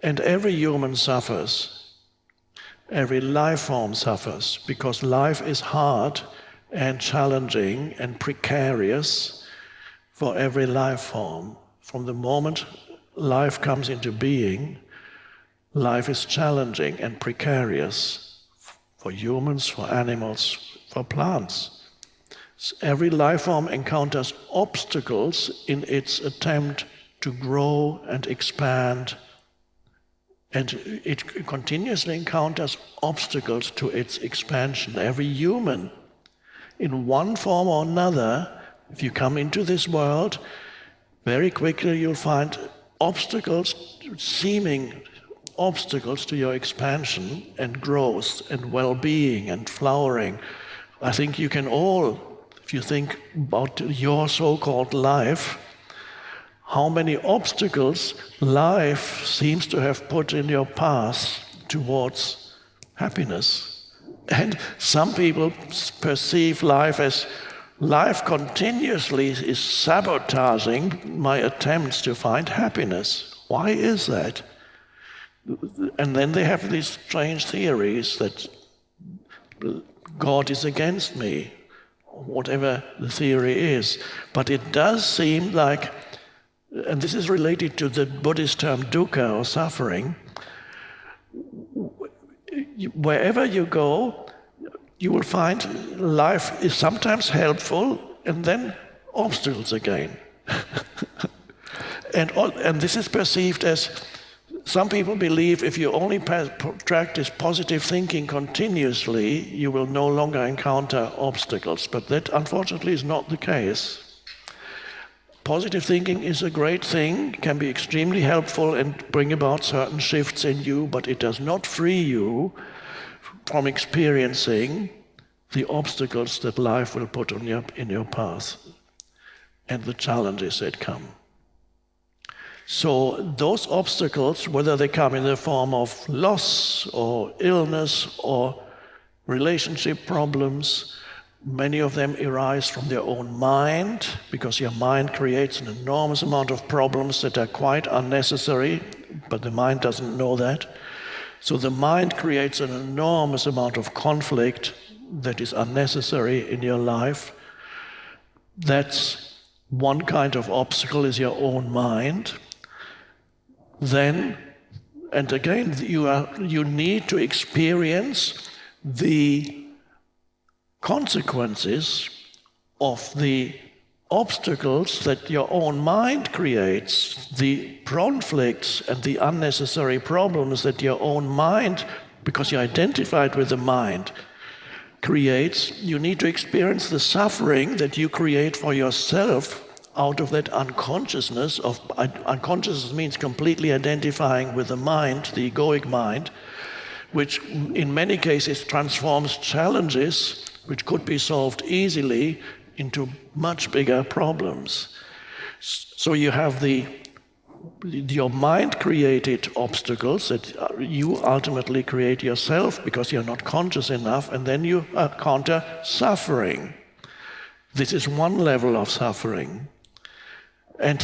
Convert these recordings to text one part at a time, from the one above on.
And every human suffers. Every life form suffers because life is hard and challenging and precarious for every life form. From the moment life comes into being, life is challenging and precarious for humans, for animals, for plants. Every life form encounters obstacles in its attempt to grow and expand, and it continuously encounters obstacles to its expansion. Every human, in one form or another, if you come into this world, very quickly you'll find obstacles, seeming obstacles to your expansion and growth and well-being and flowering. I think you can all, if you think about your so-called life, how many obstacles life seems to have put in your path towards happiness. And some people perceive life as life continuously is sabotaging my attempts to find happiness. Why is that? And then they have these strange theories that God is against me, whatever the theory is. But it does seem like, and this is related to the Buddhist term dukkha or suffering, wherever you go, you will find life is sometimes helpful and then obstacles again. And this is perceived as, some people believe if you only practice positive thinking continuously, you will no longer encounter obstacles. But that, unfortunately, is not the case. Positive thinking is a great thing, can be extremely helpful and bring about certain shifts in you, but it does not free you from experiencing the obstacles that life will put in your path and the challenges that come. So those obstacles, whether they come in the form of loss or illness or relationship problems, many of them arise from their own mind, because your mind creates an enormous amount of problems that are quite unnecessary, but the mind doesn't know that. So the mind creates an enormous amount of conflict that is unnecessary in your life. That's one kind of obstacle, is your own mind. Then, and again, you need to experience the consequences of the obstacles that your own mind creates, the conflicts and the unnecessary problems that your own mind, because you're identified with the mind, creates. You need to experience the suffering that you create for yourself out of that unconsciousness. Unconsciousness means completely identifying with the mind, the egoic mind, which in many cases transforms challenges which could be solved easily into much bigger problems. So you have your mind-created obstacles that you ultimately create yourself because you're not conscious enough, and then you encounter suffering. This is one level of suffering. And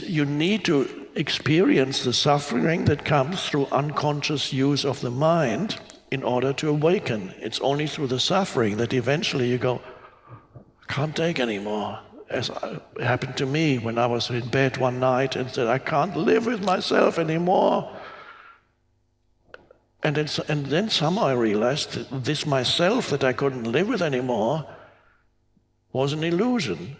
you need to experience the suffering that comes through unconscious use of the mind in order to awaken. It's only through the suffering that eventually you go, can't take anymore. As happened to me when I was in bed one night and said, I can't live with myself anymore. And then somehow I realized that this myself that I couldn't live with anymore was an illusion.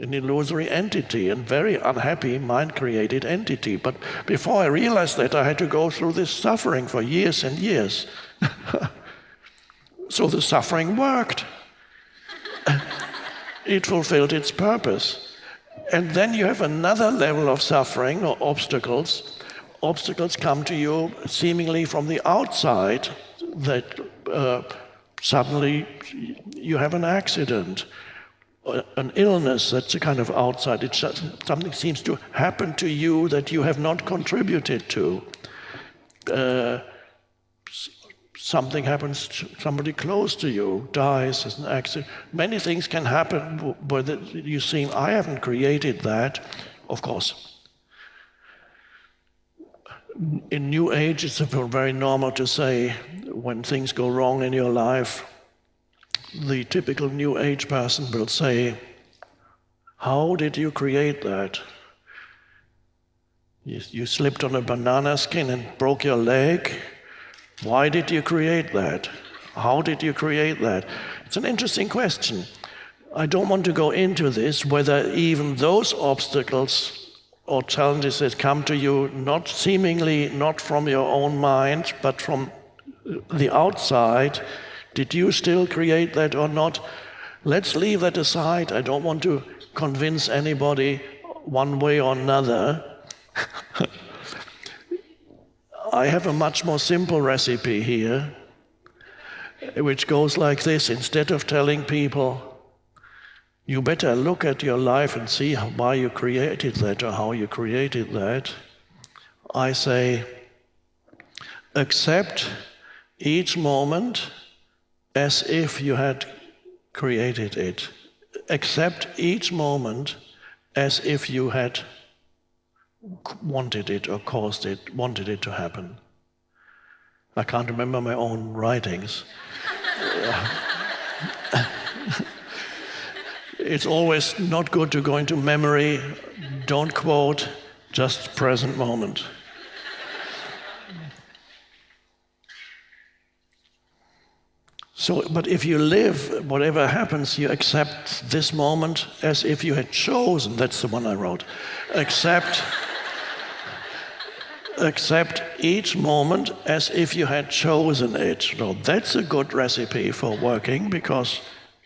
An illusory entity, and very unhappy mind-created entity. But before I realized that, I had to go through this suffering for years and years. So the suffering worked. It fulfilled its purpose. And then you have another level of suffering or obstacles. Obstacles come to you seemingly from the outside, that suddenly you have an accident, an illness that's a kind of outside. Something seems to happen to you that you have not contributed to. Something happens to somebody close to you, dies as an accident. Many things can happen where you seem, I haven't created that. Of course, In New Age, it's very normal to say when things go wrong in your life, the typical New Age person will say, how did you create that? You slipped on a banana skin and broke your leg. Why did you create that? How did you create that? It's an interesting question. I don't want to go into this, whether even those obstacles or challenges that come to you, not seemingly not from your own mind, but from the outside, did you still create that or not? Let's leave that aside. I don't want to convince anybody one way or another. I have a much more simple recipe here, which goes like this. Instead of telling people, you better look at your life and see why you created that or how you created that, I say, accept each moment as if you had created it. Accept each moment as if you had wanted it or wanted it to happen. I can't remember my own writings. It's always not good to go into memory. Don't quote, just present moment. So, but if you live, whatever happens, you accept this moment as if you had chosen. That's the one I wrote. Accept each moment as if you had chosen it. Now, that's a good recipe for working, because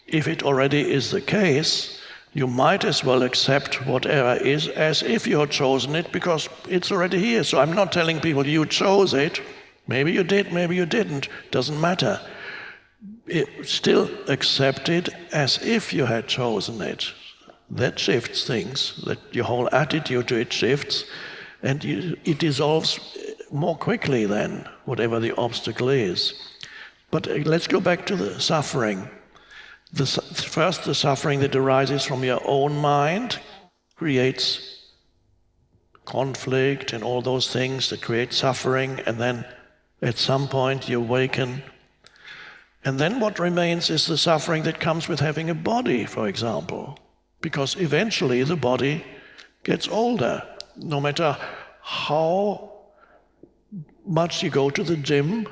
if it already is the case, you might as well accept whatever is as if you had chosen it, because it's already here. So I'm not telling people you chose it. Maybe you did, maybe you didn't. Doesn't matter. Still accept it as if you had chosen it. That shifts things, that your whole attitude to it shifts, and it dissolves more quickly than whatever the obstacle is. But let's go back to the suffering. First, the suffering that arises from your own mind creates conflict and all those things that create suffering, and then at some point you awaken. And then what remains is the suffering that comes with having a body, for example, because eventually the body gets older. No matter how much you go to the gym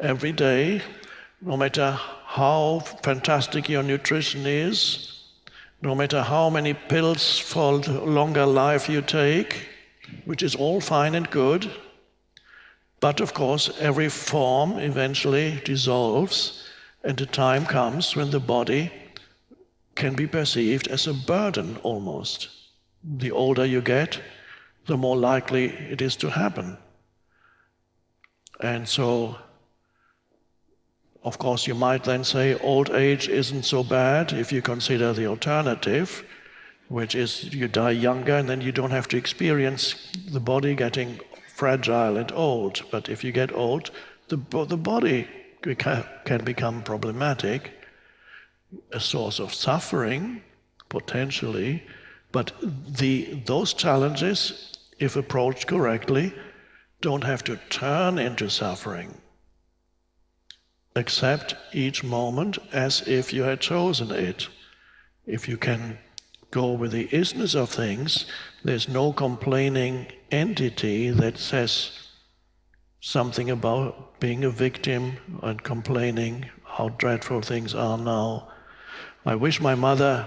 every day, no matter how fantastic your nutrition is, no matter how many pills for longer life you take, which is all fine and good, but of course every form eventually dissolves, and a time comes when the body can be perceived as a burden almost. The older you get, the more likely it is to happen. And so, of course, you might then say old age isn't so bad if you consider the alternative, which is you die younger and then you don't have to experience the body getting fragile and old. But if you get old, the body can become problematic, a source of suffering, potentially. But those challenges, if approached correctly, don't have to turn into suffering. Accept each moment as if you had chosen it. If you can go with the isness of things, there's no complaining entity that says something about being a victim and complaining how dreadful things are now. I wish my mother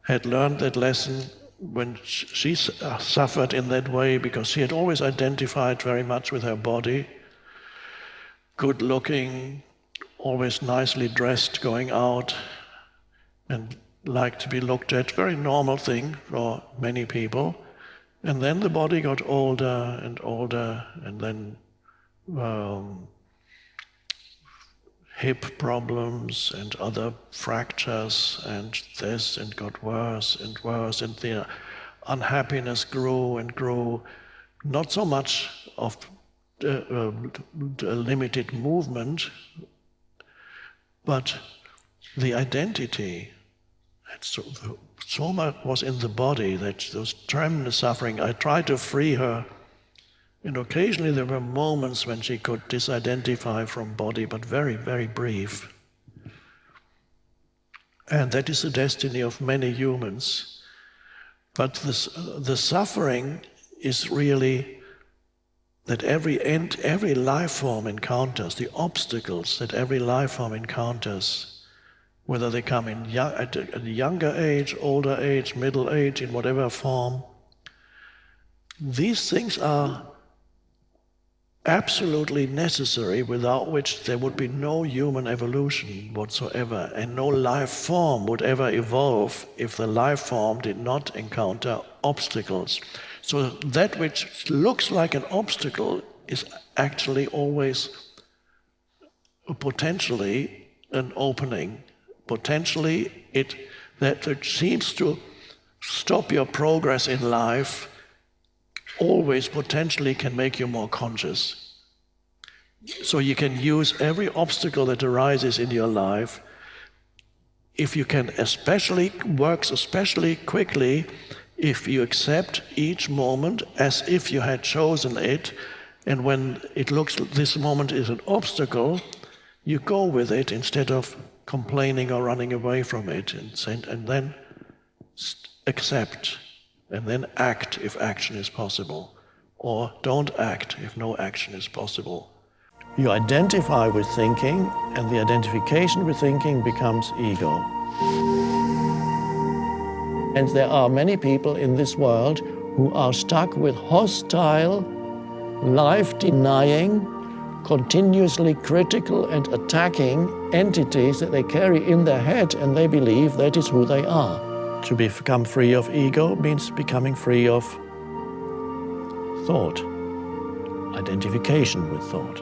had learned that lesson when she suffered in that way, because she had always identified very much with her body, good looking, always nicely dressed, going out, and liked to be looked at, very normal thing for many people. And then the body got older and older, and then hip problems and other fractures and this, and got worse and worse, and the unhappiness grew and grew. Not so much of limited movement, but the identity. So much was in the body that those tremendous suffering. I tried to free her And occasionally there were moments when she could disidentify from body, but very, very brief. And that is the destiny of many humans. But the suffering is really that every life form encounters, the obstacles that every life form encounters, whether they come at a younger age, older age, middle age, in whatever form, these things are absolutely necessary, without which there would be no human evolution whatsoever, and no life form would ever evolve if the life form did not encounter obstacles. So that which looks like an obstacle is actually always potentially an opening. Potentially that seems to stop your progress in life always potentially can make you more conscious. So you can use every obstacle that arises in your life, if you can works especially quickly, if you accept each moment as if you had chosen it, and when it looks this moment is an obstacle, you go with it instead of complaining or running away from it, and then accept. And then act if action is possible, or don't act if no action is possible. You identify with thinking, and the identification with thinking becomes ego. And there are many people in this world who are stuck with hostile, life-denying, continuously critical and attacking entities that they carry in their head, and they believe that is who they are. To become free of ego means becoming free of thought, identification with thought.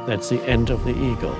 That's the end of the ego.